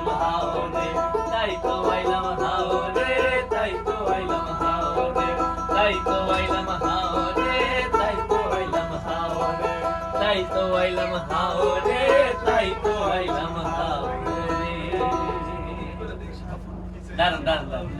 আইলাম হাওরে, তাই তো আইলাম হাওরে, তাই তো আইলাম হাওরে, তাই তো আইলাম হাওরে, তাই তো আইলাম হাওরে, তাই তো আইলাম হাওরে, তাই তো আইলাম হাওরে। দারুন দারুন দারুন।